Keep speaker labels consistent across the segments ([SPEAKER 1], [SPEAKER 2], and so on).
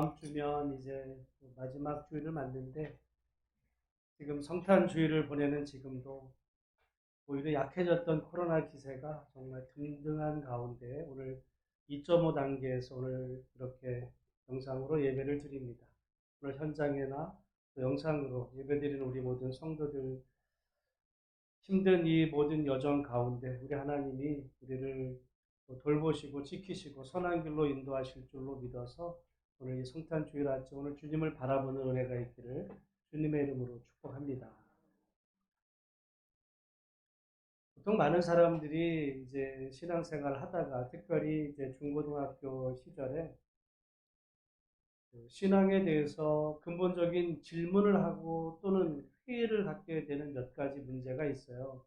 [SPEAKER 1] 다음 주면 이제 마지막 주일을 맞는데 지금 성탄 주일을 보내는 지금도 오히려 약해졌던 코로나 기세가 정말 등등한 가운데 오늘 2.5 단계에서 오늘 이렇게 영상으로 예배를 드립니다. 오늘 현장에나 또 영상으로 예배드리는 우리 모든 성도들 힘든 이 모든 여정 가운데 우리 하나님이 우리를 돌보시고 지키시고 선한 길로 인도하실 줄로 믿어서 오늘 이 성탄 주일 아침 오늘 주님을 바라보는 은혜가 있기를 주님의 이름으로 축복합니다. 보통 많은 사람들이 이제 신앙생활 하다가 특별히 이제 중고등학교 시절에 그 신앙에 대해서 근본적인 질문을 하고 또는 회의를 갖게 되는 몇 가지 문제가 있어요.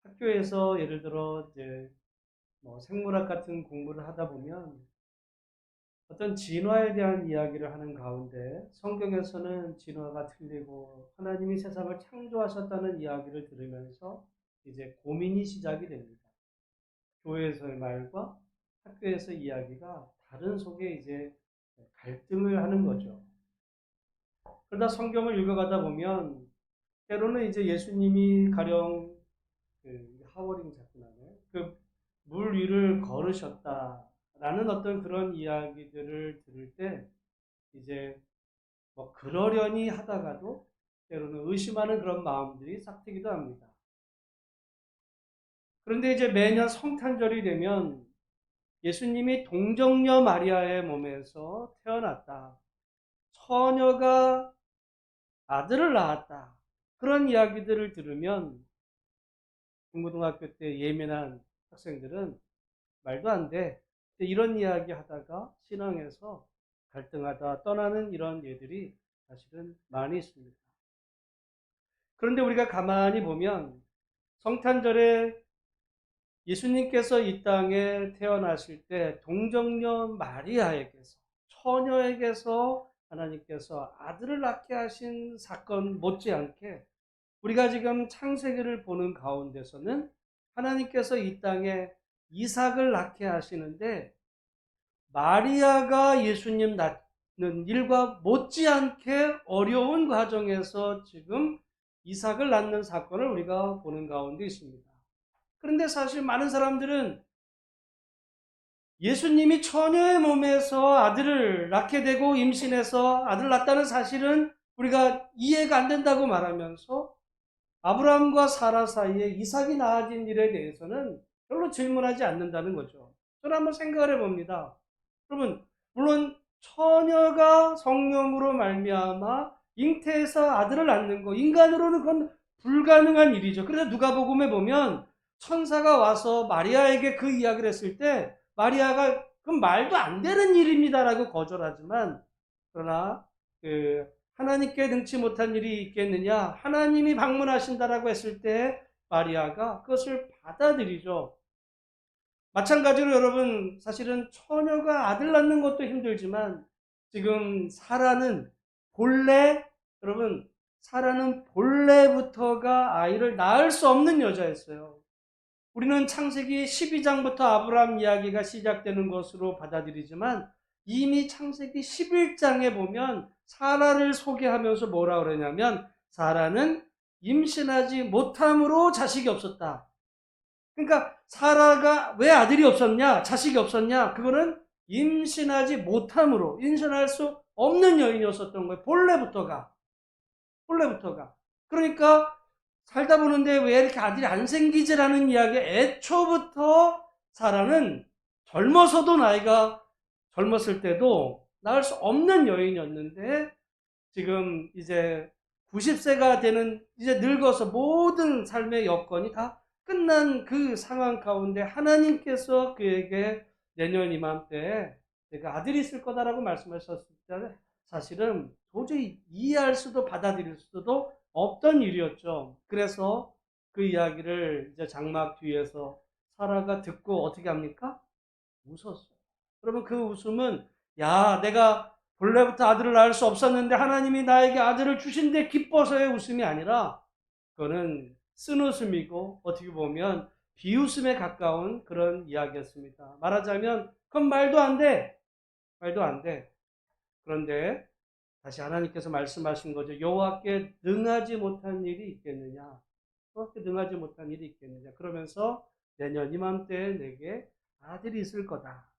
[SPEAKER 1] 학교에서 예를 들어 이제 생물학 같은 공부를 하다 보면 어떤 진화에 대한 이야기를 하는 가운데 성경에서는 진화가 틀리고 하나님이 세상을 창조하셨다는 이야기를 들으면서 이제 고민이 시작이 됩니다. 교회에서의 말과 학교에서 이야기가 다른 속에 이제 갈등을 하는 거죠. 그러다 성경을 읽어가다 보면 때로는 이제 예수님이 가령 하워링 자꾸 나네. 물 위를 걸으셨다라는 어떤 그런 이야기들을 들을 때 이제 그러려니 하다가도 때로는 의심하는 그런 마음들이 싹트기도 합니다. 그런데 이제 매년 성탄절이 되면 예수님이 동정녀 마리아의 몸에서 태어났다. 처녀가 아들을 낳았다. 그런 이야기들을 들으면 중고등학교 때 예민한 학생들은 말도 안 돼. 이런 이야기 하다가 신앙에서 갈등하다 떠나는 이런 예들이 사실은 많이 있습니다. 그런데 우리가 가만히 보면 성탄절에 예수님께서 이 땅에 태어나실 때 동정녀 마리아에게서 처녀에게서 하나님께서 아들을 낳게 하신 사건 못지않게 우리가 지금 창세기를 보는 가운데서는 하나님께서 이 땅에 이삭을 낳게 하시는데 마리아가 예수님 낳는 일과 못지않게 어려운 과정에서 지금 이삭을 낳는 사건을 우리가 보는 가운데 있습니다. 그런데 사실 많은 사람들은 예수님이 처녀의 몸에서 아들을 낳게 되고 임신해서 아들을 낳았다는 사실은 우리가 이해가 안 된다고 말하면서 아브라함과 사라 사이에 이삭이 낳아진 일에 대해서는 별로 질문하지 않는다는 거죠. 저는 한번 생각을 해봅니다. 여러분, 물론 처녀가 성령으로 말미암아 잉태해서 아들을 낳는 거 인간으로는 그건 불가능한 일이죠. 그래서 누가복음에 보면 천사가 와서 마리아에게 그 이야기를 했을 때 마리아가 그건 말도 안 되는 일입니다라고 거절하지만 그러나 하나님께 능치 못한 일이 있겠느냐? 하나님이 방문하신다라고 했을 때 마리아가 그것을 받아들이죠. 마찬가지로 여러분 사실은 처녀가 아들 낳는 것도 힘들지만 지금 사라는 본래부터가 아이를 낳을 수 없는 여자였어요. 우리는 창세기 12장부터 아브라함 이야기가 시작되는 것으로 받아들이지만 이미 창세기 11장에 보면 사라를 소개하면서 뭐라 그러냐면 사라는 임신하지 못함으로 자식이 없었다. 그러니까 사라가 왜 아들이 없었냐, 자식이 없었냐, 그거는 임신하지 못함으로, 임신할 수 없는 여인이었었던 거예요. 본래부터가. 그러니까 살다 보는데 왜 이렇게 아들이 안 생기지라는 이야기 애초부터 사라는 나이가 젊었을 때도 낳을 수 없는 여인이었는데 지금 이제 90세가 되는 이제 늙어서 모든 삶의 여건이 다 끝난 그 상황 가운데 하나님께서 그에게 내년 이맘때 내가 아들이 있을 거다라고 말씀하셨을 때 사실은 도저히 이해할 수도 받아들일 수도 없던 일이었죠. 그래서 그 이야기를 이제 장막 뒤에서 사라가 듣고 어떻게 합니까? 웃었어요. 그러면 그 웃음은 야, 내가 본래부터 아들을 낳을 수 없었는데 하나님이 나에게 아들을 주신데 기뻐서의 웃음이 아니라 그거는 쓴웃음이고 어떻게 보면 비웃음에 가까운 그런 이야기였습니다. 말하자면 그건 말도 안 돼. 그런데 다시 하나님께서 말씀하신 거죠. 여호와께 능하지 못한 일이 있겠느냐? 여호와께 능하지 못한 일이 있겠느냐? 그러면서 내년 이맘때에 내게 아들이 있을 거다.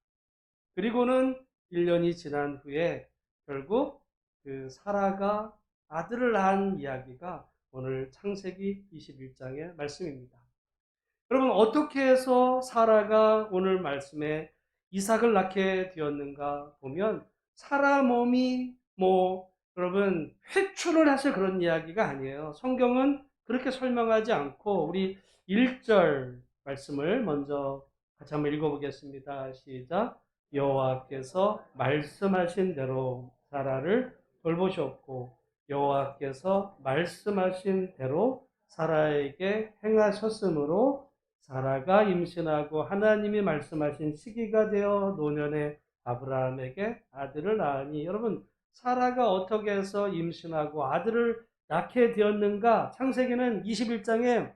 [SPEAKER 1] 그리고는 1년이 지난 후에 결국 그 사라가 아들을 낳은 이야기가 오늘 창세기 21장의 말씀입니다. 여러분, 어떻게 해서 사라가 오늘 말씀에 이삭을 낳게 되었는가 보면 사라 몸이 여러분 회출을 해서 그런 이야기가 아니에요. 성경은 그렇게 설명하지 않고 우리 1절 말씀을 먼저 같이 한번 읽어보겠습니다. 시작. 여호와께서 말씀하신 대로 사라를 돌보셨고 여호와께서 말씀하신 대로 사라에게 행하셨으므로 사라가 임신하고 하나님이 말씀하신 시기가 되어 노년에 아브라함에게 아들을 낳으니, 여러분, 사라가 어떻게 해서 임신하고 아들을 낳게 되었는가? 창세기는 21장에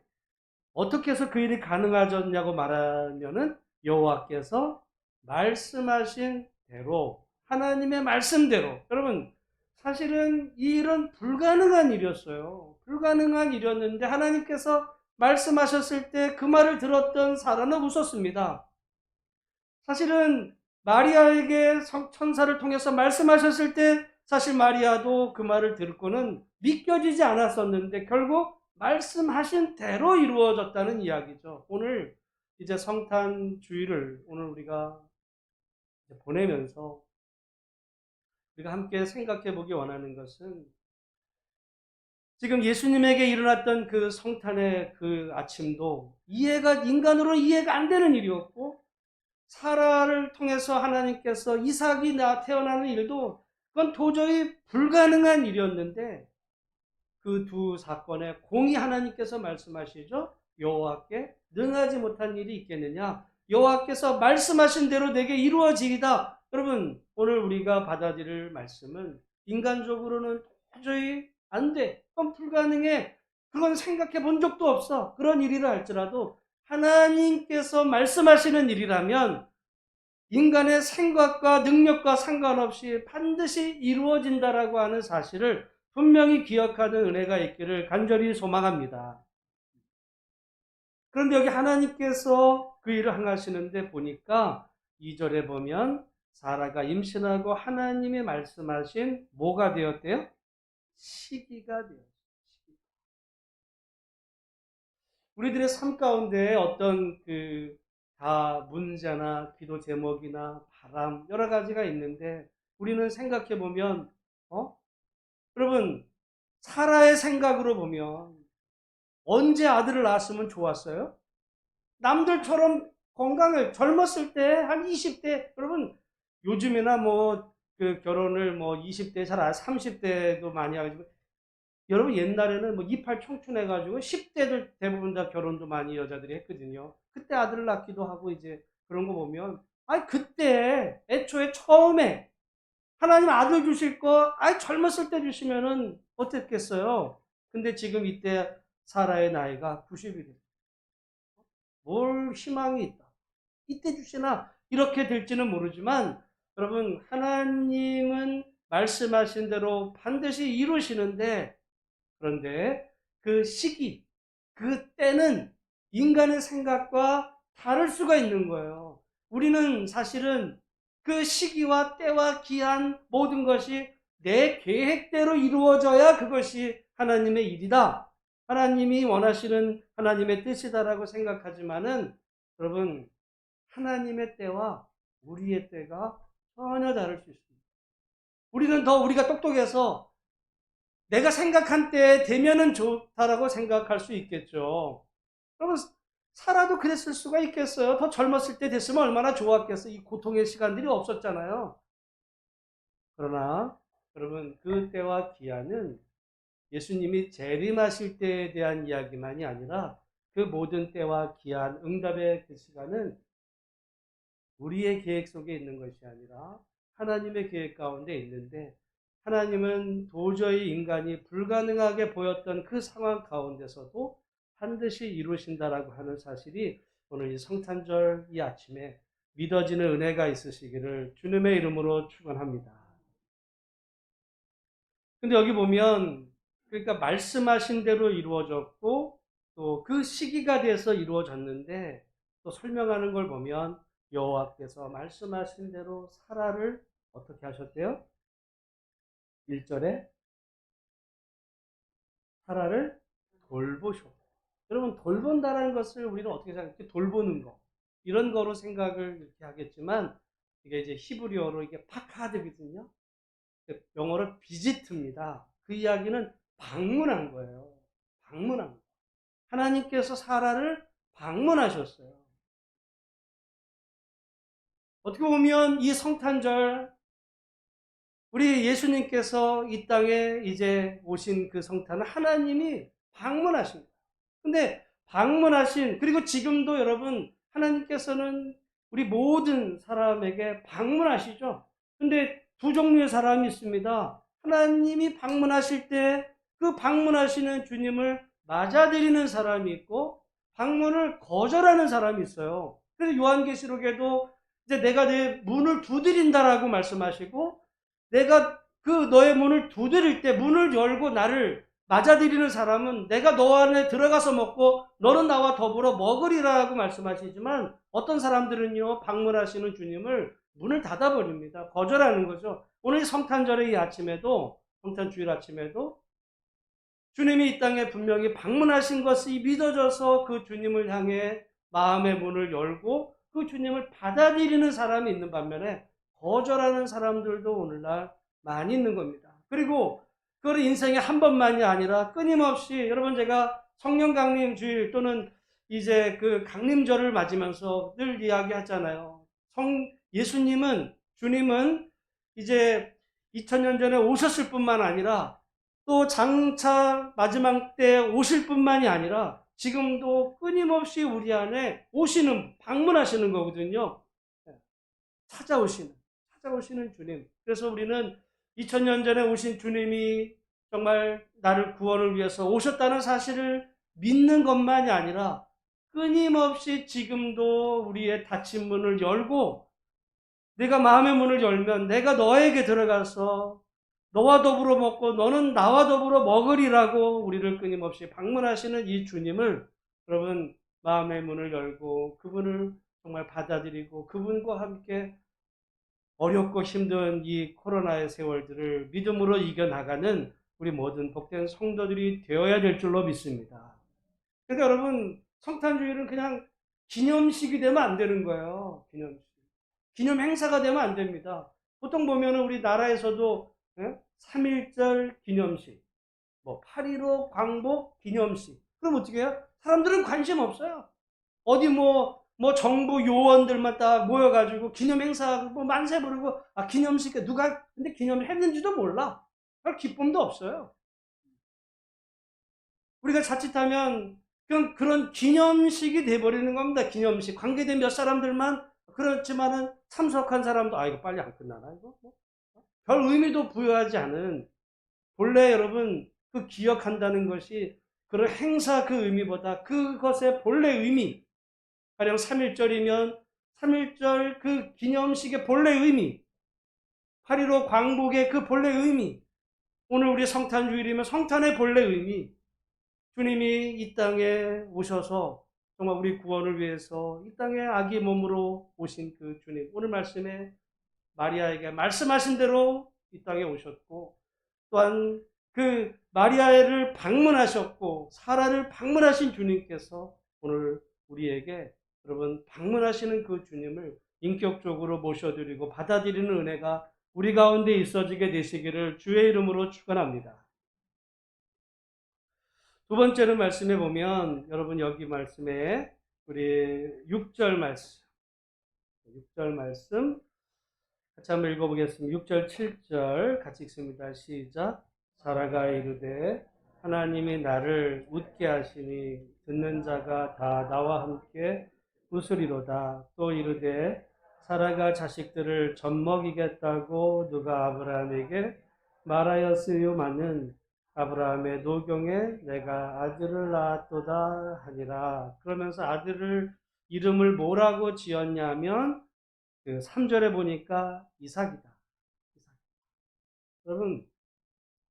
[SPEAKER 1] 어떻게 해서 그 일이 가능하셨냐고 말하면은 여호와께서 말씀하신 대로, 하나님의 말씀대로. 여러분, 사실은 이 일은 불가능한 일이었어요. 불가능한 일이었는데 하나님께서 말씀하셨을 때 그 말을 들었던 사라는 웃었습니다. 사실은 마리아에게 천사를 통해서 말씀하셨을 때 사실 마리아도 그 말을 듣고는 믿겨지지 않았었는데 결국 말씀하신 대로 이루어졌다는 이야기죠. 오늘 이제 성탄 주일을 오늘 우리가 보내면서 우리가 함께 생각해 보기 원하는 것은 지금 예수님에게 일어났던 그 성탄의 그 아침도 인간으로 이해가 안 되는 일이었고, 사라를 통해서 하나님께서 이삭이 태어나는 일도 그건 도저히 불가능한 일이었는데, 그 두 사건에 공히 하나님께서 말씀하시죠. 여호와께 능하지 못한 일이 있겠느냐? 여호와께서 말씀하신 대로 내게 이루어지리다. 여러분, 오늘 우리가 받아들일 말씀은 인간적으로는 도저히 안 돼. 그건 불가능해. 그건 생각해 본 적도 없어. 그런 일이라 할지라도 하나님께서 말씀하시는 일이라면 인간의 생각과 능력과 상관없이 반드시 이루어진다라고 하는 사실을 분명히 기억하는 은혜가 있기를 간절히 소망합니다. 그런데 여기 하나님께서 그 일을 행하시는데 보니까 2절에 보면 사라가 임신하고 하나님이 말씀하신 뭐가 되었대요? 시기가 되었어요. 우리들의 삶 가운데 어떤 다 문제나 기도 제목이나 바람 여러 가지가 있는데 우리는 생각해 보면 여러분, 사라의 생각으로 보면 언제 아들을 낳았으면 좋았어요? 남들처럼 건강을 젊었을 때 한 20대, 여러분 요즘이나 결혼을 20대 잘 30대도 많이 하고, 여러분 옛날에는 이팔 청춘해가지고 10대들 대부분 다 결혼도 많이 여자들이 했거든요. 그때 아들을 낳기도 하고 이제 그런 거 보면 그때 애초에 처음에 하나님 아들 주실 거 젊었을 때 주시면은 어땠겠어요? 근데 지금 이때 사라의 나이가 90이 됐어요. 뭘 희망이 있다. 이때 주시나 이렇게 될지는 모르지만 여러분, 하나님은 말씀하신 대로 반드시 이루시는데, 그런데 그 시기, 그 때는 인간의 생각과 다를 수가 있는 거예요. 우리는 사실은 그 시기와 때와 기한 모든 것이 내 계획대로 이루어져야 그것이 하나님의 일이다. 하나님이 원하시는 하나님의 뜻이다라고 생각하지만은 여러분, 하나님의 때와 우리의 때가 전혀 다를 수 있습니다. 우리가 똑똑해서 내가 생각한 때에 되면은 좋다라고 생각할 수 있겠죠. 여러분, 사라도 그랬을 수가 있겠어요. 더 젊었을 때 됐으면 얼마나 좋았겠어요. 이 고통의 시간들이 없었잖아요. 그러나 여러분, 그 때와 기한은 예수님이 재림하실 때에 대한 이야기만이 아니라 그 모든 때와 기한, 응답의 그 시간은 우리의 계획 속에 있는 것이 아니라 하나님의 계획 가운데 있는데, 하나님은 도저히 인간이 불가능하게 보였던 그 상황 가운데서도 반드시 이루신다라고 하는 사실이 오늘 이 성탄절 이 아침에 믿어지는 은혜가 있으시기를 주님의 이름으로 축원합니다. 근데 여기 보면 그러니까 말씀하신 대로 이루어졌고 또 그 시기가 돼서 이루어졌는데 또 설명하는 걸 보면 여호와께서 말씀하신 대로 사라를 어떻게 하셨대요? 1절에 사라를 돌보셨고. 여러분 돌본다라는 것을 우리는 어떻게 생각해? 돌보는 거. 이런 거로 생각을 이렇게 하겠지만 이게 이제 히브리어로 이게 파카드거든요. 영어로 비지트입니다. 그 이야기는 방문한 거예요. 방문한 거. 하나님께서 사라를 방문하셨어요. 어떻게 보면 이 성탄절 우리 예수님께서 이 땅에 이제 오신 그 성탄은 하나님이 방문하신 거예요. 근데 방문하신 그리고 지금도 여러분 하나님께서는 우리 모든 사람에게 방문하시죠. 근데 두 종류의 사람이 있습니다. 하나님이 방문하실 때 그 방문하시는 주님을 맞아들이는 사람이 있고 방문을 거절하는 사람이 있어요. 그래서 요한계시록에도 이제 내가 내 문을 두드린다라고 말씀하시고 내가 그 너의 문을 두드릴 때 문을 열고 나를 맞아들이는 사람은 내가 너 안에 들어가서 먹고 너는 나와 더불어 먹으리라고 말씀하시지만 어떤 사람들은요 방문하시는 주님을 문을 닫아버립니다. 거절하는 거죠. 오늘 성탄절의 이 아침에도 성탄주일 아침에도 주님이 이 땅에 분명히 방문하신 것이 믿어져서 그 주님을 향해 마음의 문을 열고 그 주님을 받아들이는 사람이 있는 반면에 거절하는 사람들도 오늘날 많이 있는 겁니다. 그리고 그걸 인생에 한 번만이 아니라 끊임없이 여러분 제가 성령 강림 주일 또는 이제 그 강림절을 맞으면서 늘 이야기하잖아요. 예수님은 주님은 이제 2000년 전에 오셨을 뿐만 아니라 또 장차 마지막 때 오실 뿐만이 아니라 지금도 끊임없이 우리 안에 오시는 방문하시는 거거든요. 찾아오시는 주님. 그래서 우리는 2000년 전에 오신 주님이 정말 나를 구원을 위해서 오셨다는 사실을 믿는 것만이 아니라 끊임없이 지금도 우리의 닫힌 문을 열고 내가 마음의 문을 열면 내가 너에게 들어가서 너와 더불어 먹고 너는 나와 더불어 먹으리라고 우리를 끊임없이 방문하시는 이 주님을 여러분 마음의 문을 열고 그분을 정말 받아들이고 그분과 함께 어렵고 힘든 이 코로나의 세월들을 믿음으로 이겨나가는 우리 모든 복된 성도들이 되어야 될 줄로 믿습니다. 그러니까 여러분 성탄주일은 그냥 기념식이 되면 안 되는 거예요. 기념 행사가 되면 안 됩니다. 보통 보면은 우리 나라에서도 3.1절 기념식, 뭐 8.15 광복 기념식. 그럼 어떻게 해요? 사람들은 관심 없어요. 어디 뭐 정부 요원들만 딱 모여가지고 기념 행사하고 뭐 만세 부르고 기념식 누가 근데 기념을 했는지도 몰라. 별 기쁨도 없어요. 우리가 자칫하면 그냥 그런 기념식이 돼버리는 겁니다. 기념식. 관계된 몇 사람들만 그렇지만은 참석한 사람도 이거 빨리 안 끝나나 이거? 별 의미도 부여하지 않은 본래 여러분 그 기억한다는 것이 그런 행사 그 의미보다 그것의 본래 의미 가령 3.1절이면 3.1절 그 기념식의 본래 의미 8.15 광복의 그 본래 의미 오늘 우리 성탄주일이면 성탄의 본래 의미 주님이 이 땅에 오셔서 정말 우리 구원을 위해서 이 땅에 아기 몸으로 오신 그 주님 오늘 말씀에 마리아에게 말씀하신 대로 이 땅에 오셨고 또한 그 마리아를 방문하셨고 사라를 방문하신 주님께서 오늘 우리에게 여러분 방문하시는 그 주님을 인격적으로 모셔드리고 받아들이는 은혜가 우리 가운데 있어지게 되시기를 주의 이름으로 축원합니다. 두 번째로 말씀해 보면 여러분 여기 말씀에 우리 6절 말씀 같이 한번 읽어보겠습니다. 6절 7절 같이 읽습니다. 시작. 사라가 이르되 하나님이 나를 웃게 하시니 듣는 자가 다 나와 함께 웃으리로다. 또 이르되 사라가 자식들을 젖먹이겠다고 누가 아브라함에게 말하였으요마는 아브라함의 노경에 내가 아들을 낳았도다 하니라. 그러면서 아들을 이름을 뭐라고 지었냐면 그 3절에 보니까 이삭이다. 여러분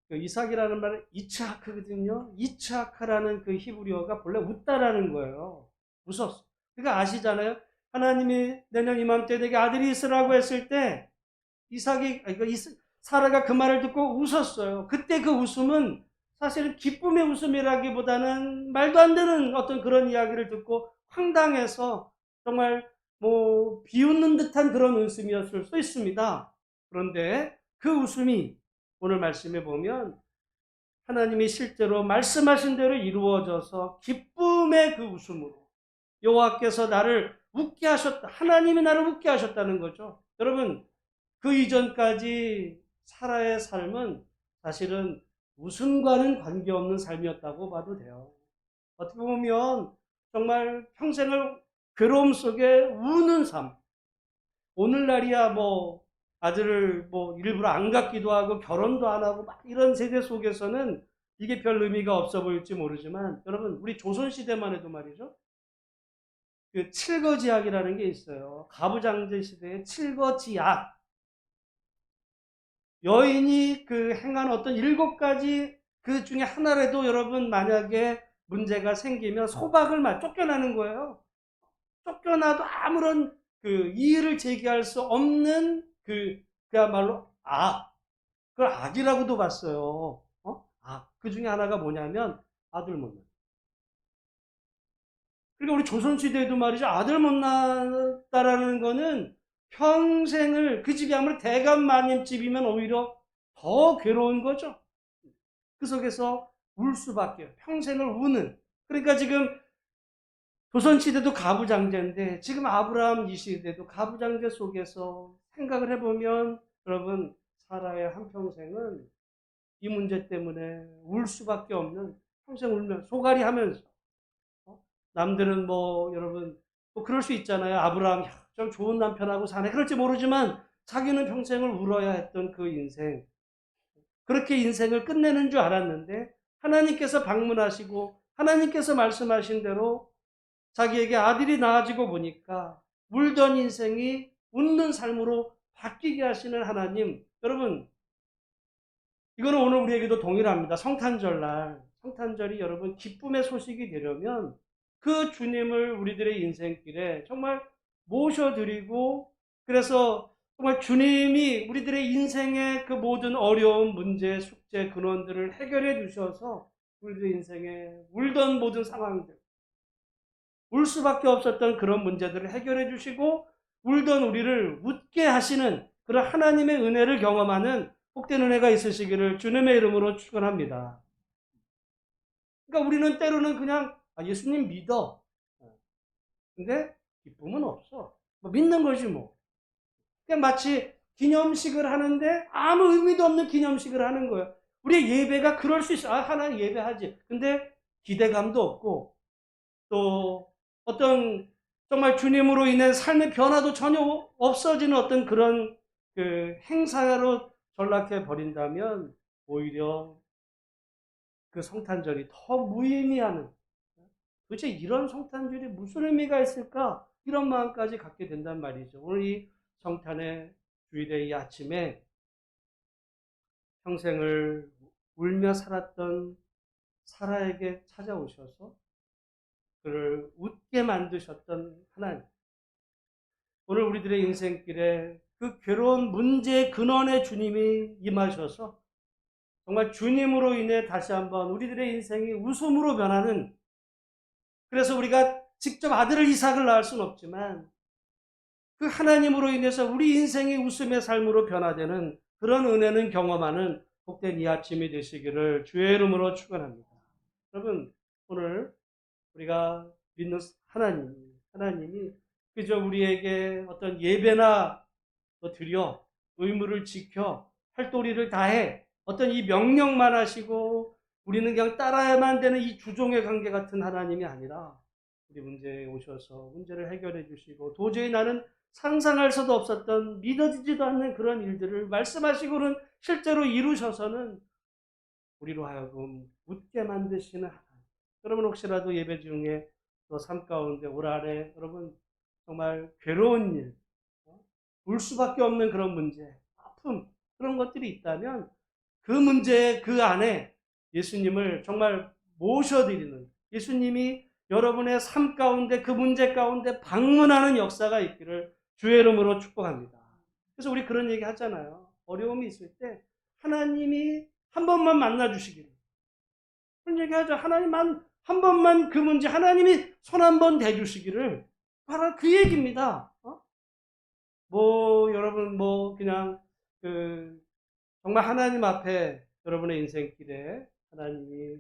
[SPEAKER 1] 그 이삭이라는 말은 이츠하크거든요. 이츠하크라는 그 히브리어가 본래 웃다라는 거예요. 웃었어. 그러니까 아시잖아요. 하나님이 내년 이맘때 내게 아들이 있으라고 했을 때 사라가 그 말을 듣고 웃었어요. 그때 그 웃음은 사실은 기쁨의 웃음이라기보다는 말도 안 되는 어떤 그런 이야기를 듣고 황당해서 정말 뭐 비웃는 듯한 그런 웃음이었을 수 있습니다. 그런데 그 웃음이 오늘 말씀에 보면 하나님이 실제로 말씀하신 대로 이루어져서 기쁨의 그 웃음으로 여호와께서 나를 웃게 하셨다. 하나님이 나를 웃게 하셨다는 거죠. 여러분, 그 이전까지 사라의 삶은 사실은 웃음과는 관계없는 삶이었다고 봐도 돼요. 어떻게 보면 정말 평생을 괴로움 속에 우는 삶. 오늘날이야 뭐 아들을 뭐 일부러 안 갖기도 하고 결혼도 안 하고 막 이런 세대 속에서는 이게 별 의미가 없어 보일지 모르지만 여러분, 우리 조선시대만 해도 말이죠. 그 칠거지약이라는 게 있어요. 가부장제 시대의 칠거지약. 여인이 그 행한 어떤 7가지 그 중에 하나라도 여러분 만약에 문제가 생기면 소박을 쫓겨나는 거예요. 쫓겨나도 아무런 그 이의를 제기할 수 없는 그야말로 그걸 악이라고도 봤어요. 그 중에 하나가 뭐냐면 아들 못 낳아. 그러니까 우리 조선시대에도 말이죠. 아들 못 낳았다라는 거는 평생을 그 집이 아무리 대감마님집이면 오히려 더 괴로운 거죠. 그 속에서 울 수밖에, 평생을 우는. 그러니까 지금 조선시대도 가부장제인데 지금 아브라함 이 시대도 가부장제 속에서 생각을 해보면 여러분, 사라의 한평생은 이 문제 때문에 울 수밖에 없는, 평생 울면서 소갈이 하면서 남들은 뭐 여러분 뭐 그럴 수 있잖아요. 아브라함 좀 좋은 남편하고 사네 그럴지 모르지만 자기는 평생을 울어야 했던 그 인생, 그렇게 인생을 끝내는 줄 알았는데 하나님께서 방문하시고 하나님께서 말씀하신 대로 자기에게 아들이 낳아지고 보니까 울던 인생이 웃는 삶으로 바뀌게 하시는 하나님. 여러분, 이거는 오늘 우리에게도 동일합니다. 성탄절날, 성탄절이 여러분 기쁨의 소식이 되려면 그 주님을 우리들의 인생길에 정말 모셔드리고, 그래서 정말 주님이 우리들의 인생의 그 모든 어려운 문제, 숙제, 근원들을 해결해 주셔서 우리들의 인생에 울던 모든 상황들, 울 수밖에 없었던 그런 문제들을 해결해 주시고 울던 우리를 웃게 하시는 그런 하나님의 은혜를 경험하는 복된 은혜가 있으시기를 주님의 이름으로 축원합니다. 그러니까 우리는 때로는 그냥 예수님 믿어. 근데 기쁨은 없어. 뭐 믿는 거지 뭐. 그냥 마치 기념식을 하는데 아무 의미도 없는 기념식을 하는 거예요. 우리의 예배가 그럴 수 있어. 하나님 예배하지. 근데 기대감도 없고 또 어떤 정말 주님으로 인해 삶의 변화도 전혀 없어지는 어떤 그런 그 행사로 전락해 버린다면 오히려 그 성탄절이 더 무의미하는, 도대체 이런 성탄절이 무슨 의미가 있을까? 이런 마음까지 갖게 된단 말이죠. 오늘 이 성탄의 주일의 이 아침에 평생을 울며 살았던 사라에게 찾아오셔서 그를 웃게 만드셨던 하나님. 오늘 우리들의 인생길에 그 괴로운 문제의 근원의 주님이 임하셔서 정말 주님으로 인해 다시 한번 우리들의 인생이 웃음으로 변하는, 그래서 우리가 직접 아들을 이삭을 낳을 수는 없지만 그 하나님으로 인해서 우리 인생이 웃음의 삶으로 변화되는 그런 은혜는 경험하는 복된 이 아침이 되시기를 주의 이름으로 축원합니다. 여러분, 오늘 우리가 믿는 하나님이 그저 우리에게 어떤 예배나 드려 의무를 지켜 팔도리를 다해 어떤 이 명령만 하시고 우리는 그냥 따라야만 되는 이 주종의 관계 같은 하나님이 아니라 우리 문제에 오셔서 문제를 해결해 주시고 도저히 나는 상상할 수도 없었던 믿어지지도 않는 그런 일들을 말씀하시고는 실제로 이루셔서는 우리로 하여금 웃게 만드시는 하나님. 여러분, 혹시라도 예배 중에 또 삶 가운데 올 한해 여러분 정말 괴로운 일, 울 수밖에 없는 그런 문제, 아픔, 그런 것들이 있다면 그 문제 그 안에 예수님을 정말 모셔드리는, 예수님이 여러분의 삶 가운데 그 문제 가운데 방문하는 역사가 있기를 주의 이름으로 축복합니다. 그래서 우리 그런 얘기 하잖아요. 어려움이 있을 때 하나님이 한 번만 만나 주시기를. 그런 얘기 하죠. 하나님만 한 번만 그 문제 하나님이 손 한 번 대주시기를 바로 그 얘기입니다. 뭐 여러분 뭐 그냥 정말 하나님 앞에 여러분의 인생길에 하나님이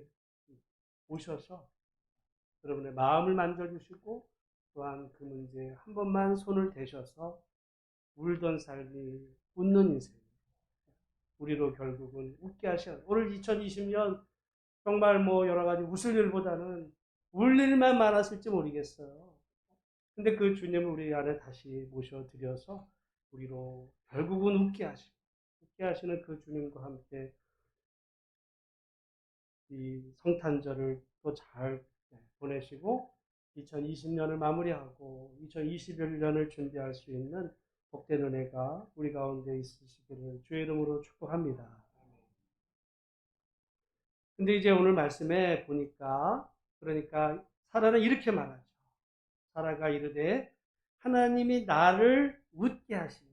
[SPEAKER 1] 오셔서 여러분의 마음을 만져주시고 또한 그 문제에 한 번만 손을 대셔서 울던 삶이 웃는 인생, 우리로 결국은 웃게 하셔. 오늘 2020년 정말 뭐 여러 가지 웃을 일보다는 울 일만 많았을지 모르겠어요. 근데 그 주님을 우리 안에 다시 모셔드려서 우리로 결국은 웃게 하시는 그 주님과 함께 이 성탄절을 또 잘 보내시고 2020년을 마무리하고 2021년을 준비할 수 있는 복된 은혜가 우리 가운데 있으시기를 주의 이름으로 축복합니다. 근데 이제 오늘 말씀에 보니까 그러니까 사라는 이렇게 말하죠. 사라가 이르되 하나님이 나를 웃게 하시니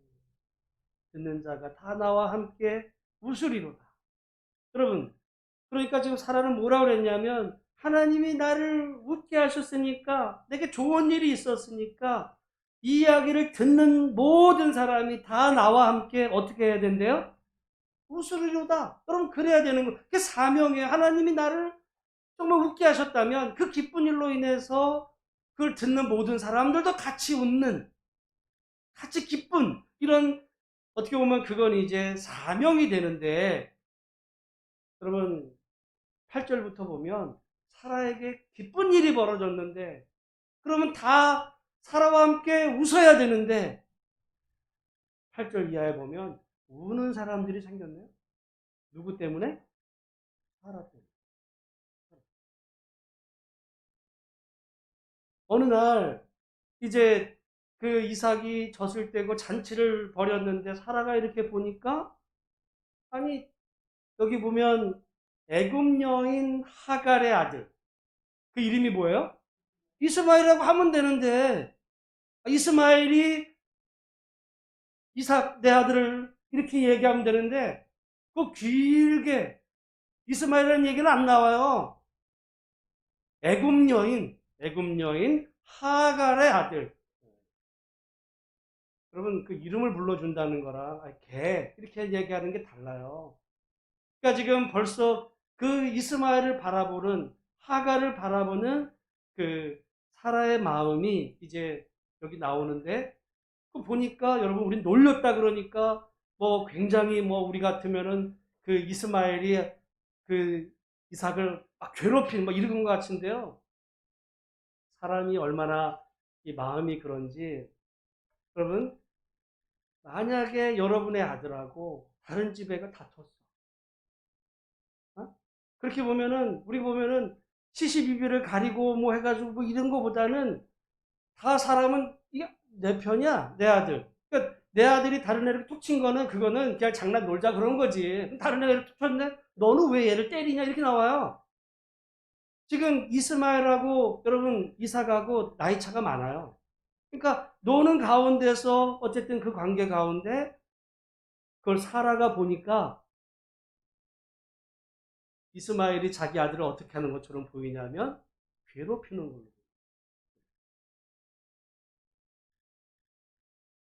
[SPEAKER 1] 듣는 자가 다 나와 함께 웃으리로다. 여러분, 그러니까 지금 사라는 뭐라고 그랬냐면 하나님이 나를 웃게 하셨으니까 내게 좋은 일이 있었으니까 이 이야기를 듣는 모든 사람이 다 나와 함께 어떻게 해야 된대요? 웃으리로다. 여러분 그래야 되는 거. 그게 사명이에요. 하나님이 나를 정말 웃게 하셨다면 그 기쁜 일로 인해서 그걸 듣는 모든 사람들도 같이 웃는, 같이 기쁜 이런, 어떻게 보면 그건 이제 사명이 되는데, 여러분 8절부터 보면 사라에게 기쁜 일이 벌어졌는데 그러면 다 사라와 함께 웃어야 되는데 8절 이하에 보면 우는 사람들이 생겼네요. 누구 때문에? 사라 때문에. 어느 날 이제 그 이삭이 젖을 떼고 잔치를 벌였는데 사라가 이렇게 보니까, 아니 여기 보면 애굽 여인 하갈의 아들, 그 이름이 뭐예요? 이스마엘이라고 하면 되는데 이스마엘이 이삭 내 아들을 이렇게 얘기하면 되는데 그 길게 이스마엘이라는 얘기는 안 나와요. 애굽 여인 하갈의 아들. 여러분 그 이름을 불러준다는 거랑 개 이렇게 얘기하는 게 달라요. 그러니까 지금 벌써 그 이스마엘을 바라보는, 하갈을 바라보는 그 사라의 마음이 이제 여기 나오는데, 그 보니까 여러분 우리 놀렸다 그러니까 뭐 굉장히 뭐 우리 같으면은 그 이스마엘이 그 이삭을 막 괴롭히는 뭐 이런 것 같은데요. 사람이 얼마나 이 마음이 그런지, 여러분 만약에 여러분의 아들하고 다른 집 애가 다퉜어. 그렇게 보면은 우리 보면은 시시비비를 가리고 뭐 해가지고 뭐 이런 거보다는 다 사람은 이게 내 편이야, 내 아들. 그러니까 내 아들이 다른 애를 툭 친 거는 그거는 그냥 장난 놀자 그런 거지. 다른 애를 툭 쳤는데 너는 왜 얘를 때리냐 이렇게 나와요. 지금 이스마엘하고 여러분 이삭하고 나이 차가 많아요. 그러니까 노는 가운데서 어쨌든 그 관계 가운데 그걸 사라가 보니까 이스마엘이 자기 아들을 어떻게 하는 것처럼 보이냐면 괴롭히는 거예요.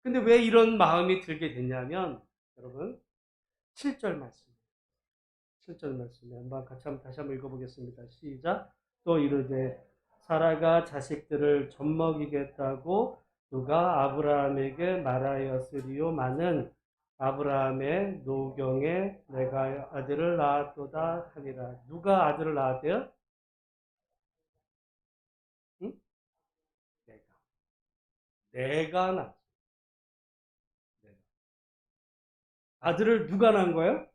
[SPEAKER 1] 근데 왜 이런 마음이 들게 됐냐면 여러분 7절 말씀. 7절 말씀에 한번 다시 한번 읽어보겠습니다. 시작. 또 이르되 사라가 자식들을 젖먹이겠다고 누가 아브라함에게 말하였으리요마는 아브라함의 노경에 내가 아들을 낳았도다 하니라. 누가 아들을 낳았대요? 응? 내가 낳았어. 아들을 누가 낳은 거예요?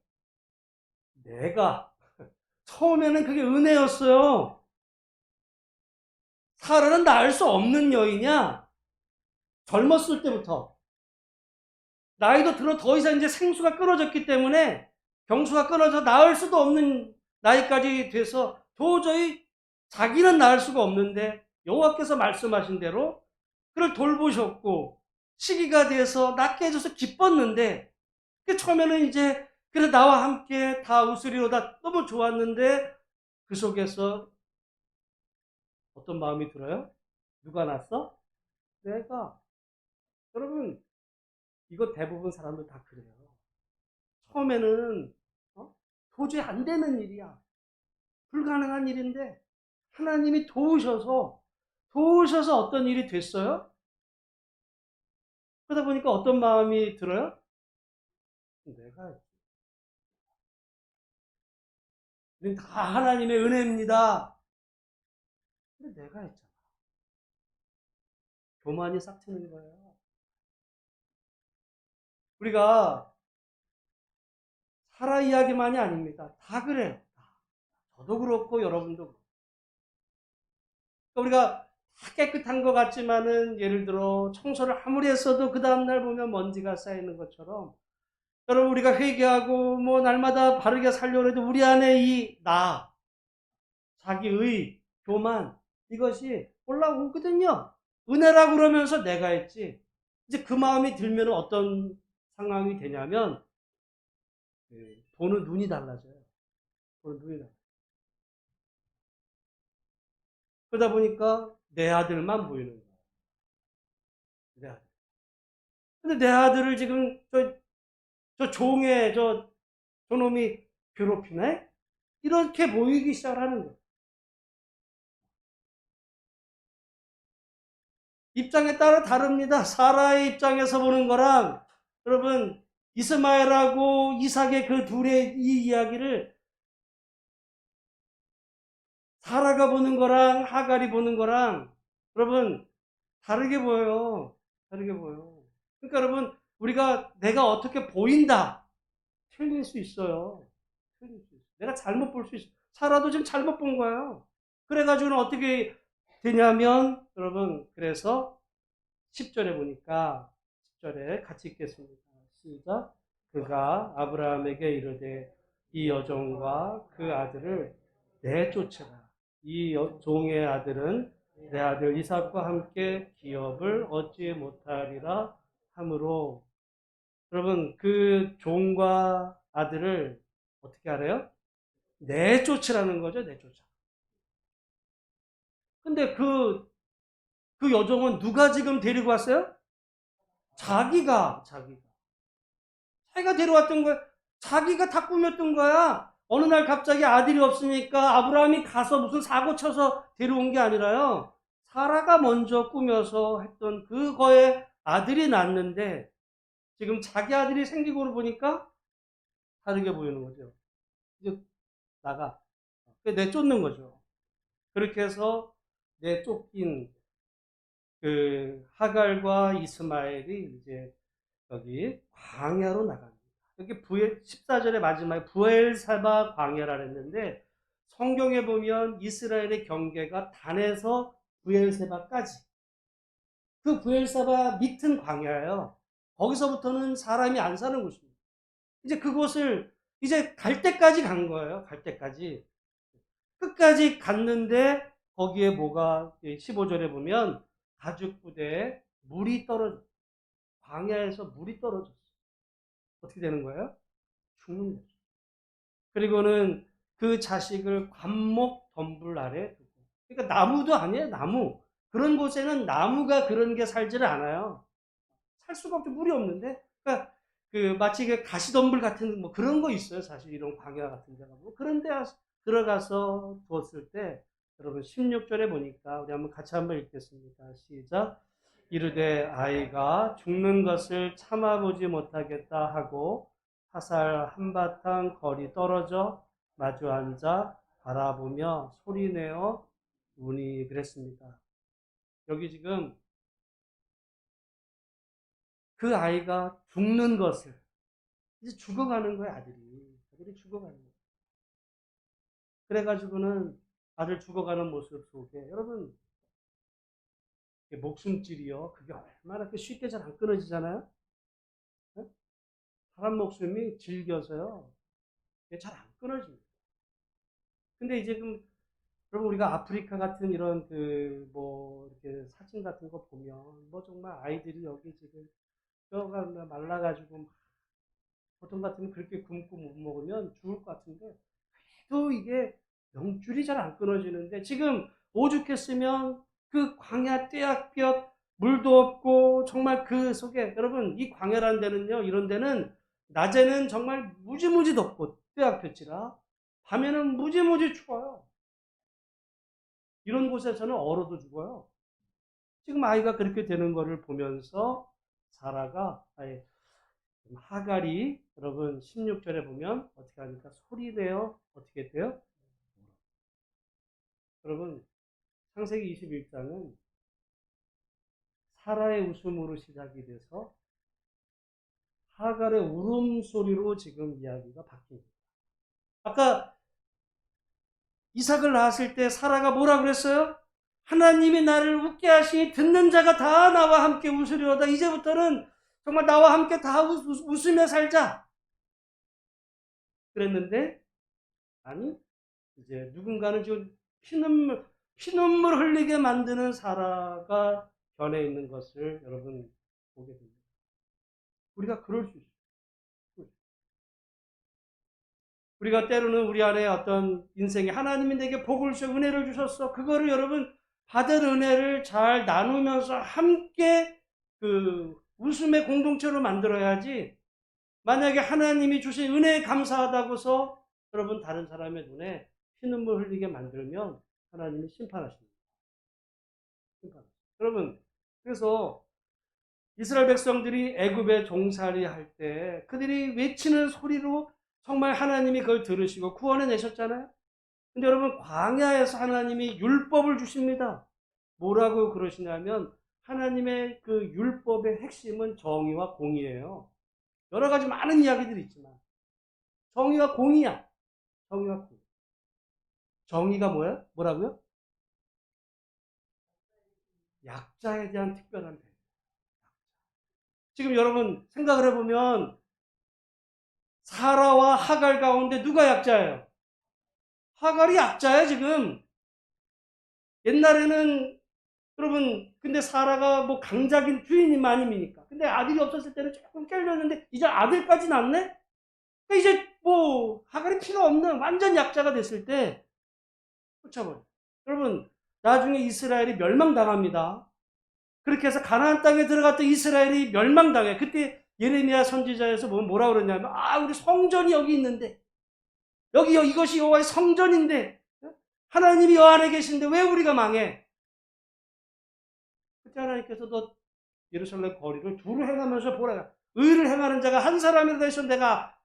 [SPEAKER 1] 내가. 처음에는 그게 은혜였어요. 사라는 낳을 수 없는 여인이야. 젊었을 때부터. 나이도 들어 더 이상 이제 생수가 끊어졌기 때문에 경수가 끊어져 나을 수도 없는 나이까지 돼서 도저히 자기는 낳을 수가 없는데 여호와께서 말씀하신 대로 그를 돌보셨고 시기가 돼서 낫게 해줘서 기뻤는데 처음에는 이제 그래 나와 함께 다 웃으리로다 너무 좋았는데 그 속에서 어떤 마음이 들어요? 누가 낳았어? 내가. 여러분 이거 대부분 사람들 다 그래요. 처음에는 도저히 안 되는 일이야. 불가능한 일인데 하나님이 도우셔서 어떤 일이 됐어요? 그러다 보니까 어떤 마음이 들어요? 내가 다 하나님의 은혜입니다. 근데 내가 했잖아. 교만이 싹 트는 거예요. 우리가 사라 이야기만이 아닙니다. 다 그래요. 저도 그렇고 여러분도 그렇고. 우리가 다 깨끗한 것 같지만은 예를 들어 청소를 아무리 했어도 그 다음날 보면 먼지가 쌓이는 것처럼 여러분 우리가 회개하고 뭐 날마다 바르게 살려고 해도 우리 안에 이 나, 자기의 교만 이것이 올라오거든요. 은혜라고 그러면서 내가 했지. 이제 그 마음이 들면 어떤 상황이 되냐면 보는 눈이 달라져요. 보는 눈이 달라져요. 그러다 보니까 내 아들만 보이는 거예요. 내 아들. 근데 내 아들을 지금 저 종의 저놈이 괴롭히네? 이렇게 보이기 시작하는 거예요. 입장에 따라 다릅니다. 사라의 입장에서 보는 거랑 여러분 이스마엘하고 이삭의 그 둘의 이 이야기를 사라가 보는 거랑 하갈이 보는 거랑 여러분 다르게 보여요. 다르게 보여요. 그러니까 여러분 우리가 내가 어떻게 보인다 틀릴 수 있어요. 틀릴 수 있어요. 내가 잘못 볼 수 있어요. 사라도 지금 잘못 본 거예요. 그래가지고는 어떻게 되냐면 여러분 그래서 10절에 보니까 10절에 같이 읽겠습니다. 시작. 그가 아브라함에게 이르되 이 여종과 그 아들을 내쫓으라. 이 종의 아들은 내 아들 이삭과 함께 기업을 얻지 못하리라 하므로 여러분 그 종과 아들을 어떻게 하래요? 내쫓으라는 거죠. 내쫓아. 근데 그 여종은 누가 지금 데리고 왔어요? 자기가 데려왔던 거야. 자기가 다 꾸몄던 거야. 어느 날 갑자기 아들이 없으니까 아브라함이 가서 무슨 사고 쳐서 데려온 게 아니라요. 사라가 먼저 꾸며서 했던 그거에 아들이 낳는데 지금 자기 아들이 생기고 보니까 다르게 보이는 거죠. 이제 나가. 내쫓는 거죠. 그렇게 해서 내쫓긴 그 하갈과 이스마엘이 이제 여기 광야로 나갑니다. 여기 14절의 마지막에 부엘사바 광야라 그랬는데 성경에 보면 이스라엘의 경계가 단에서 부엘세바까지 그 부엘사바 밑은 광야예요. 거기서부터는 사람이 안 사는 곳입니다. 이제 그곳을 이제 갈 때까지 간 거예요. 갈 때까지. 끝까지 갔는데 거기에 뭐가 15절에 보면 가죽 부대에 물이 떨어져 광야에서 물이 떨어졌어. 어떻게 되는 거예요? 죽는 거죠. 그리고는 그 자식을 관목 덤불 아래 두고. 그러니까 나무도 아니에요, 나무. 그런 곳에는 나무가 그런 게 살지를 않아요. 살 수가 없죠. 물이 없는데. 그러니까 그 마치 그 가시덤불 같은 뭐 그런 거 있어요. 사실 이런 광야 같은 데가. 뭐 그런 데 들어가서 두었을 때 여러분 16절에 보니까 우리 한번 같이 한번 읽겠습니다. 시작. 이르되 아이가 죽는 것을 참아보지 못하겠다 하고 화살 한바탕 거리 떨어져 마주 앉아 바라보며 소리내어 우니 그랬습니다. 여기 지금 그 아이가 죽는 것을 이제 죽어가는 거야 아들이 죽어가는 거야. 그래가지고는 아들 죽어가는 모습 속에 여러분 목숨줄이요 그게 얼마나 쉽게 잘 안 끊어지잖아요. 사람 목숨이 질겨서요 잘 안 끊어집니다. 근데 이제 여러분 우리가 아프리카 같은 이런 뭐 이렇게 사진 같은 거 보면 뭐 정말 아이들이 여기 지금 뼈가 말라가지고 보통 같으면 그렇게 굶고 못 먹으면 죽을 것 같은데 또 이게 명줄이 잘 안 끊어지는데 지금 오죽했으면 그 광야 떼약볕 물도 없고 정말 그 속에 여러분 이 광야라는 데는요 이런 데는 낮에는 정말 무지무지 덥고 떼약볕이라 밤에는 무지무지 추워요. 이런 곳에서는 얼어도 죽어요. 지금 아이가 그렇게 되는 거를 보면서 사라가 하갈이 여러분 16절에 보면 어떻게 하니까 소리내어 어떻게 돼요? 여러분 창세기 21장은 사라의 웃음으로 시작이 돼서 하갈의 울음소리로 지금 이야기가 바뀝니다. 아까 이삭을 낳았을 때 사라가 뭐라 그랬어요? 하나님이 나를 웃게 하시니 듣는 자가 다 나와 함께 웃으려다. 이제부터는 정말 나와 함께 다 웃으며 살자. 그랬는데 아니 이제 누군가는 지금 피눈물 흘리게 만드는 사라가 변해 있는 것을 여러분 보게 됩니다. 우리가 그럴 수 있어요. 우리가 때로는 우리 안에 어떤 인생에 하나님이 내게 복을 주셔 은혜를 주셨어. 그거를 여러분 받은 은혜를 잘 나누면서 함께 웃음의 공동체로 만들어야지. 만약에 하나님이 주신 은혜에 감사하다고서 여러분 다른 사람의 눈에 피눈물 흘리게 만들면 하나님이 심판하십니다. 여러분 그래서 이스라엘 백성들이 애굽에 종살이 할 때 그들이 외치는 소리로 정말 하나님이 그걸 들으시고 구원해 내셨잖아요. 근데 여러분 광야에서 하나님이 율법을 주십니다. 뭐라고 그러시냐면 하나님의 그 율법의 핵심은 정의와 공의예요. 여러 가지 많은 이야기들이 있지만 정의와 공의야. 정의와 공의. 정의가 뭐야? 뭐라고요? 약자에 대한 특별한 배려. 지금 여러분 생각을 해보면 사라와 하갈 가운데 누가 약자예요? 하갈이 약자야 지금. 옛날에는 여러분 근데 사라가 뭐 강자긴 주인이 마님이니까. 근데 아들이 없었을 때는 조금 깨려는데 이제 아들까지 낳네? 그러니까 이제 뭐 하갈이 필요 없는 완전 약자가 됐을 때 쫓아버려. 여러분 나중에 이스라엘이 멸망당합니다. 그렇게 해서 가나안 땅에 들어갔던 이스라엘이 멸망당해. 그때 예레미야 선지자에서 보면 뭐라 그러냐면 우리 성전이 여기 있는데 여기 이것이 여호와의 성전인데 하나님이 여 안에 계신데 왜 우리가 망해? 그때 하나님께서 너 예루살렘 거리를 두루 행하면서 보라. 의를 행하는 자가 한 사람이라 해서 내가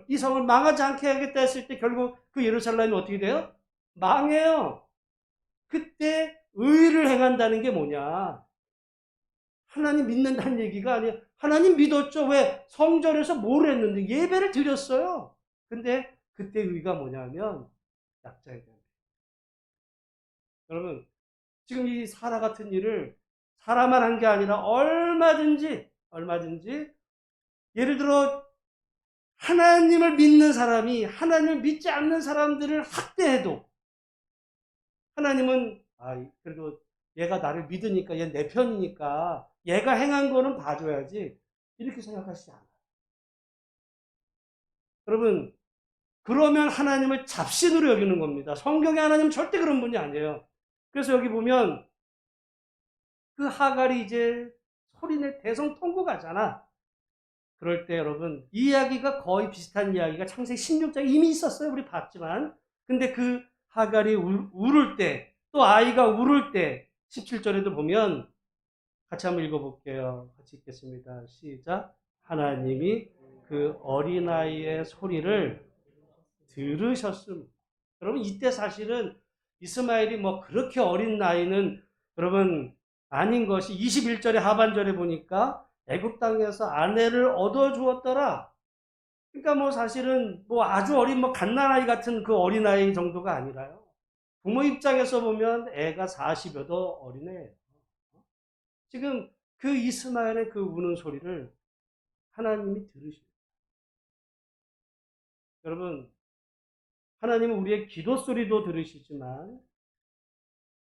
[SPEAKER 1] 이 성을 망하지 않게 하겠다 했을 때 결국 그 예루살렘이 어떻게 돼요? 망해요. 그때 의를 행한다는 게 뭐냐? 하나님 믿는다는 얘기가 아니에요. 하나님 믿었죠. 왜? 성전에서 뭘 했는데 예배를 드렸어요. 근데 그때 의가 뭐냐면 약자에 대한. 여러분 지금 이 사라 같은 일을 사라만 한 게 아니라 얼마든지 예를 들어 하나님을 믿는 사람이 하나님을 믿지 않는 사람들을 학대해도 하나님은 그래도 얘가 나를 믿으니까 얘 내 편이니까 얘가 행한 거는 봐줘야지 이렇게 생각하시지 않아요. 여러분 그러면 하나님을 잡신으로 여기는 겁니다. 성경의 하나님은 절대 그런 분이 아니에요. 그래서 여기 보면 그 하갈이 이제 소리내 대성통곡 하잖아. 그럴 때 여러분 이 이야기가 거의 비슷한 이야기가 창세기 16장에 이미 있었어요. 우리 봤지만. 근데 그 하갈이 울을 때 또 아이가 울을 때 17절에도 보면 같이 한번 읽어볼게요. 같이 읽겠습니다. 시작. 하나님이 그 어린아이의 소리를 들으셨음. 여러분 이때 사실은 이스마엘이 뭐 그렇게 어린 나이는 여러분 아닌 것이 21절의 하반절에 보니까 애굽 땅에서 아내를 얻어 주었더라. 그러니까 뭐 사실은 뭐 아주 어린 뭐 갓난아이 같은 그 어린아이 정도가 아니라요. 부모 입장에서 보면 애가 40여도 어린애예요. 지금 그 이스마엘의 그 우는 소리를 하나님이 들으십니다. 여러분 하나님은 우리의 기도 소리도 들으시지만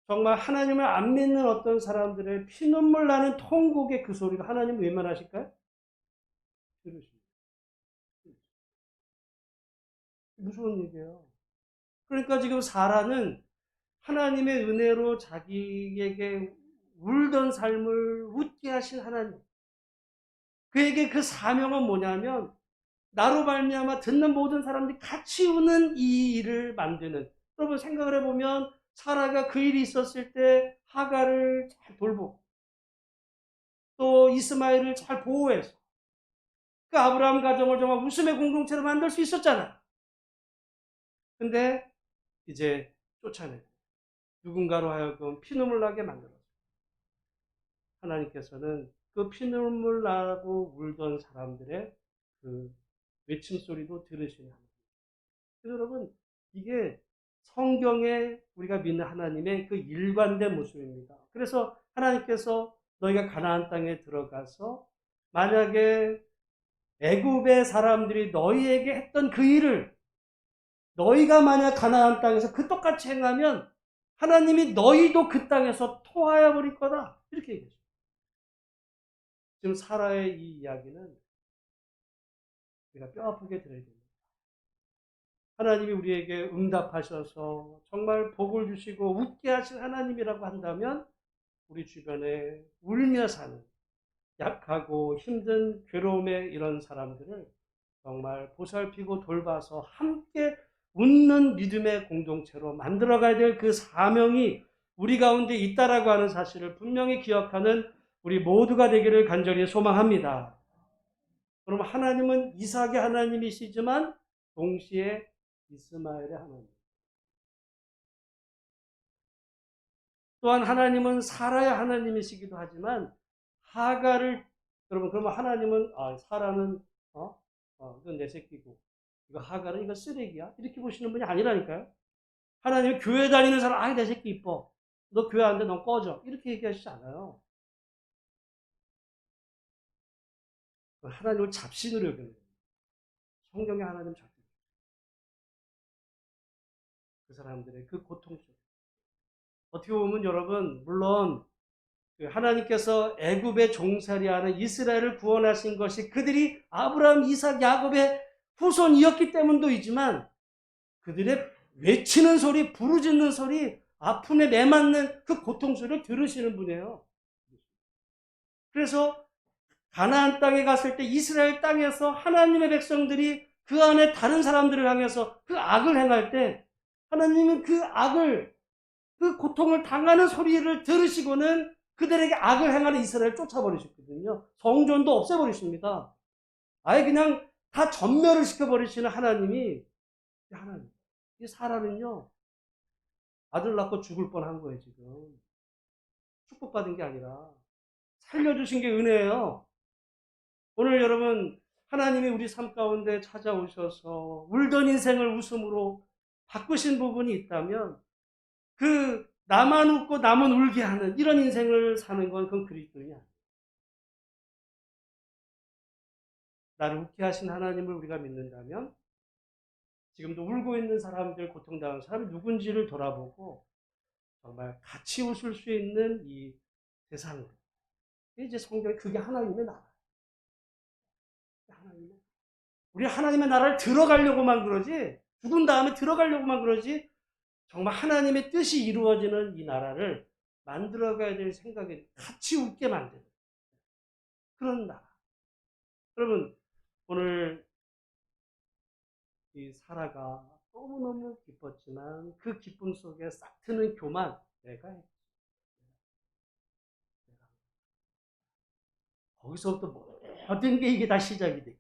[SPEAKER 1] 정말 하나님을 안 믿는 어떤 사람들의 피눈물 나는 통곡의 그 소리도 하나님 외면하실까요? 들으십니다. 무서운 얘기예요. 그러니까 지금 사라는 하나님의 은혜로 자기에게 울던 삶을 웃게 하신 하나님. 그에게 그 사명은 뭐냐면 나로 말미암아 듣는 모든 사람들이 같이 우는 이 일을 만드는. 여러분 생각을 해보면 사라가 그 일이 있었을 때 하가를 잘 돌보고 또 이스마엘을 잘 보호해서 그 아브라함 가정을 정말 웃음의 공동체로 만들 수 있었잖아. 근데 이제 쫓아내고 누군가로 하여금 피눈물 나게 만들었어요. 하나님께서는 그 피눈물 나고 울던 사람들의 그 외침 소리도 들으시는 하나님. 그래서 여러분 이게 성경에 우리가 믿는 하나님의 그 일관된 모습입니다. 그래서 하나님께서 너희가 가나안 땅에 들어가서 만약에 애굽의 사람들이 너희에게 했던 그 일을 너희가 만약 가나안 땅에서 그 똑같이 행하면 하나님이 너희도 그 땅에서 토하여 버릴 거다. 이렇게 얘기했어요. 지금 사라의 이 이야기는 우리가 뼈아프게 들어야 됩니다. 하나님이 우리에게 응답하셔서 정말 복을 주시고 웃게 하신 하나님이라고 한다면 우리 주변에 울며 사는 약하고 힘든 괴로움의 이런 사람들을 정말 보살피고 돌봐서 함께 웃는 믿음의 공동체로 만들어가야 될 그 사명이 우리 가운데 있다라고 하는 사실을 분명히 기억하는 우리 모두가 되기를 간절히 소망합니다. 그럼 하나님은 이삭의 하나님이시지만 동시에 이스마엘의 하나님. 또한 하나님은 사라의 하나님이시기도 하지만 하가를 여러분 그러면 하나님은 사라는 이건 내 새끼고 이거 하가는 이거 쓰레기야 이렇게 보시는 분이 아니라니까요. 하나님이 교회 다니는 사람 내 새끼 이뻐 너 교회 안 돼 넌 꺼져 이렇게 얘기하시지 않아요. 하나님을 잡신으로 여기는 거예요. 성경의 하나님 잡신. 그 사람들의 그 고통 속에 어떻게 보면 여러분 물론 하나님께서 애굽의 종살이하는 이스라엘을 구원하신 것이 그들이 아브라함, 이삭, 야곱의 후손이었기 때문도이지만 그들의 외치는 소리, 부르짖는 소리, 아픔에 매맞는 그 고통 소리를 들으시는 분이에요. 그래서 가나안 땅에 갔을 때 이스라엘 땅에서 하나님의 백성들이 그 안에 다른 사람들을 향해서 그 악을 행할 때 하나님은 그 악을 그 고통을 당하는 소리를 들으시고는 그들에게 악을 행하는 이스라엘을 쫓아버리셨거든요. 성전도 없애버리십니다. 아예 그냥 다 전멸을 시켜버리시는 하나님이 하나님. 이 사라는요 아들 낳고 죽을 뻔한 거예요 지금. 축복받은 게 아니라 살려주신 게 은혜예요. 오늘 여러분 하나님이 우리 삶 가운데 찾아오셔서 울던 인생을 웃음으로 바꾸신 부분이 있다면 그 나만 웃고 남은 울게 하는 이런 인생을 사는 건 그건 그리스도인이 아니에요. 나를 웃게 하신 하나님을 우리가 믿는다면 지금도 울고 있는 사람들, 고통당하는 사람이 누군지를 돌아보고 정말 같이 웃을 수 있는 이 세상으로. 이제 성경에 그게 하나님의 나라. 우리 하나님의 나라를 들어가려고만 그러지, 죽은 다음에 들어가려고만 그러지, 정말 하나님의 뜻이 이루어지는 이 나라를 만들어가야 될 생각에 같이 웃게 만드는 그런 나라. 여러분, 오늘 이 사라가 너무너무 기뻤지만 그 기쁨 속에 싹 트는 교만, 내가 했지. 거기서부터 모든 게 이게 다 시작이 돼.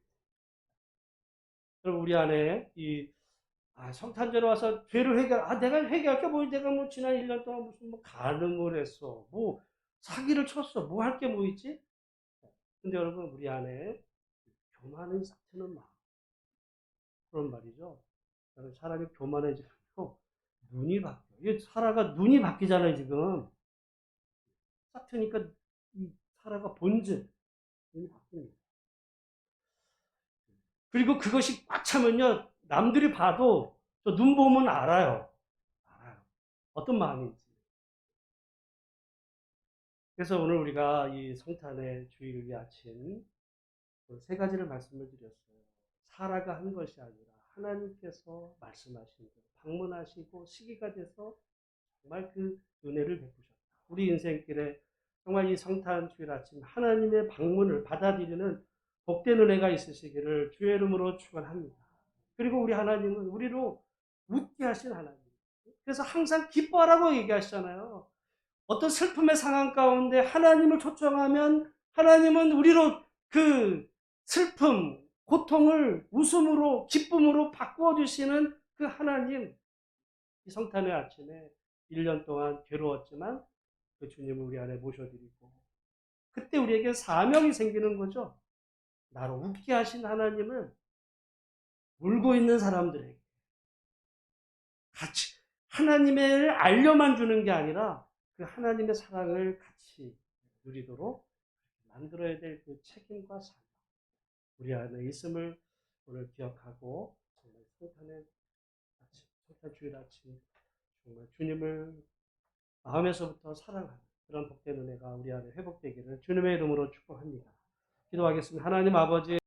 [SPEAKER 1] 여러분, 우리 안에 성탄절에 와서 죄를 내가 회개할게 뭐 내가 뭐 지난 1년 동안 무슨 뭐 간음을 했어. 뭐 사기를 쳤어. 뭐 할 게 뭐 있지? 근데 여러분, 우리 안에 교만은 싹 트는 마음. 그런 말이죠. 사람이 교만해지면 눈이 바뀌어. 이게 사라가 눈이 바뀌잖아요, 지금. 싹 트니까 이 사라가 본질, 눈이 바뀝니다. 그리고 그것이 꽉 차면요, 남들이 봐도 저 눈 보면 알아요. 어떤 마음인지. 그래서 오늘 우리가 이 성탄의 주일의 아침 세 가지를 말씀을 드렸어요. 사라가 한 것이 아니라 하나님께서 말씀하신 대로 방문하시고 시기가 돼서 정말 그 은혜를 베푸셨다. 우리 인생길에 정말 이 성탄 주일 아침 하나님의 방문을 받아들이는 복된 은혜가 있으시기를 주의 이름으로 축원합니다. 그리고 우리 하나님은 우리로 웃게 하신 하나님. 그래서 항상 기뻐하라고 얘기하시잖아요. 어떤 슬픔의 상황 가운데 하나님을 초청하면 하나님은 우리로 그 슬픔, 고통을 웃음으로, 기쁨으로 바꾸어 주시는 그 하나님. 이 성탄의 아침에 1년 동안 괴로웠지만 그 주님을 우리 안에 모셔드리고 그때 우리에게 사명이 생기는 거죠. 나로 웃게 하신 하나님을 울고 있는 사람들에게 같이 하나님을 알려만 주는 게 아니라 그 하나님의 사랑을 같이 누리도록 만들어야 될 그 책임과 사명 우리 안에 있음을 오늘 기억하고 정말 성탄의 아침, 성탄 주일 아침 정말 주님을 마음에서부터 사랑하는 그런 복된 은혜가 우리 안에 회복되기를 주님의 이름으로 축복합니다. 기도하겠습니다. 하나님 아버지